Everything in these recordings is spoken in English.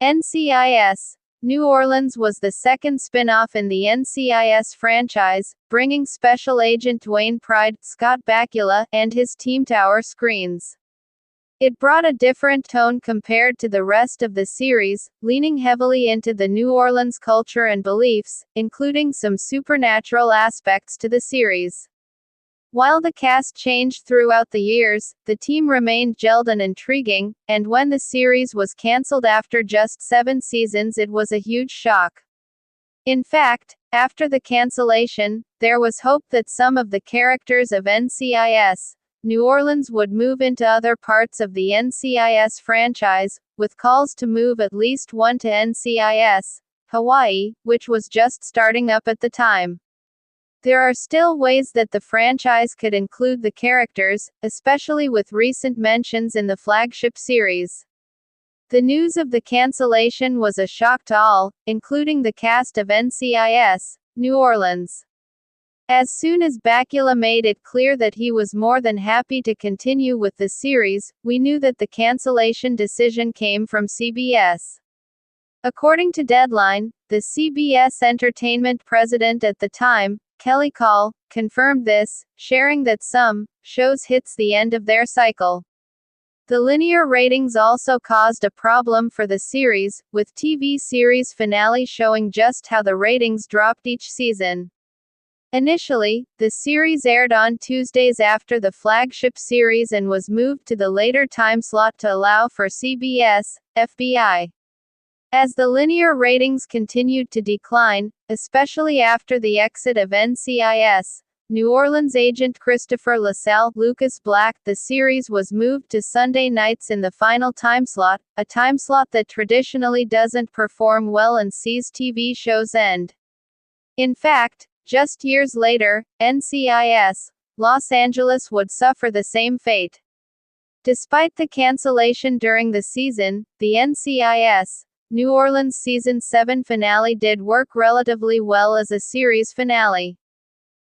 NCIS. New Orleans was the second spin-off in the NCIS franchise, bringing Special Agent Dwayne Pride, Scott Bakula, and his team to our screens. It brought a different tone compared to the rest of the series, leaning heavily into the New Orleans culture and beliefs, including some supernatural aspects to the series. While the cast changed throughout the years, the team remained gelled and intriguing, and when the series was cancelled after just 7 seasons, it was a huge shock. In fact, after the cancellation, there was hope that some of the characters of NCIS New Orleans would move into other parts of the NCIS franchise, with calls to move at least one to NCIS Hawaii, which was just starting up at the time. There are still ways that the franchise could include the characters, especially with recent mentions in the flagship series. The news of the cancellation was a shock to all, including the cast of NCIS New Orleans. As soon as Bakula made it clear that he was more than happy to continue with the series, we knew that the cancellation decision came from CBS. According to Deadline, the CBS Entertainment president at the time, Kelly Call, confirmed this, sharing that some shows hits the end of their cycle. The linear ratings also caused a problem for the series, with TV series finale showing just how the ratings dropped each season. Initially, the series aired on Tuesdays after the flagship series and was moved to the later time slot to allow for CBS FBI. As the linear ratings continued to decline, especially after the exit of NCIS New Orleans agent Christopher LaSalle Lucas Black, the series was moved to Sunday nights in the final time slot, a time slot that traditionally doesn't perform well and sees TV shows end. In fact, just years later, NCIS Los Angeles would suffer the same fate. Despite the cancellation during the season, the NCIS New Orleans Season 7 finale did work relatively well as a series finale.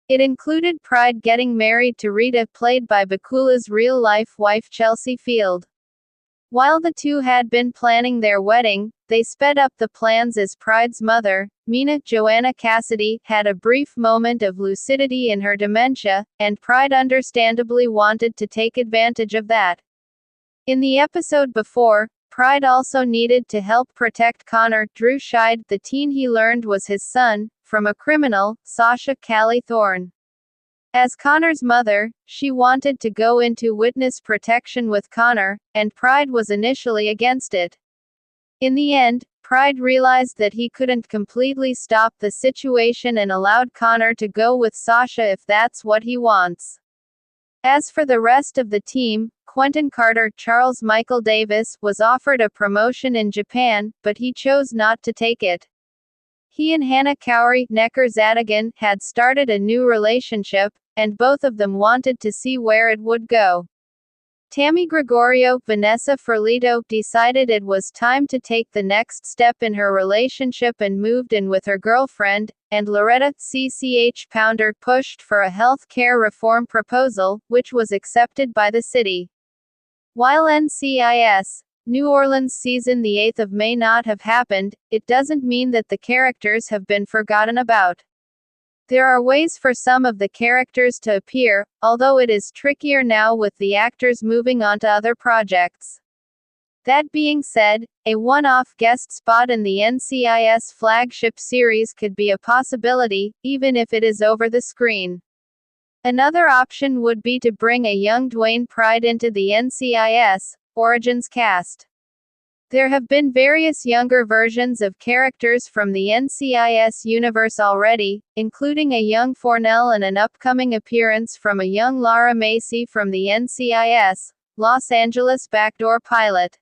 It included Pride getting married to Rita, played by Bakula's real-life wife Chelsea Field. While the two had been planning their wedding, they sped up the plans as Pride's mother, Mina Joanna Cassidy, had a brief moment of lucidity in her dementia, and Pride understandably wanted to take advantage of that. In the episode before, Pride also needed to help protect Connor, Drew Scheid, the teen he learned was his son, from a criminal, Sasha Callie Thorne. As Connor's mother, she wanted to go into witness protection with Connor, and Pride was initially against it. In the end, Pride realized that he couldn't completely stop the situation and allowed Connor to go with Sasha if that's what he wants. As for the rest of the team, Quentin Carter, Charles Michael Davis, was offered a promotion in Japan, but he chose not to take it. He and Hannah Cowrie, Necker Zadigan, had started a new relationship, and both of them wanted to see where it would go. Tammy Gregorio, Vanessa Ferlito, decided it was time to take the next step in her relationship and moved in with her girlfriend, and Loretta CCH Pounder pushed for a health care reform proposal, which was accepted by the city. While NCIS New Orleans Season 8 of may not have happened, it doesn't mean that the characters have been forgotten about. There are ways for some of the characters to appear, although it is trickier now with the actors moving on to other projects. That being said, a one-off guest spot in the NCIS flagship series could be a possibility, even if it is over the screen. Another option would be to bring a young Dwayne Pride into the NCIS Origins cast. There have been various younger versions of characters from the NCIS universe already, including a young Fornell and an upcoming appearance from a young Lara Macy from the NCIS Los Angeles backdoor pilot.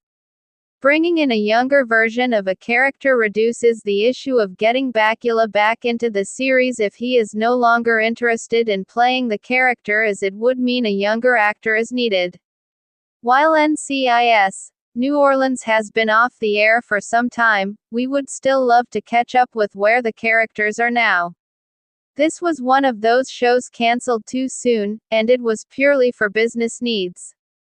Bringing in a younger version of a character reduces the issue of getting Bakula back into the series if he is no longer interested in playing the character, as it would mean a younger actor is needed. While NCIS New Orleans has been off the air for some time, we would still love to catch up with where the characters are now. This was one of those shows cancelled too soon, and it was purely for business needs.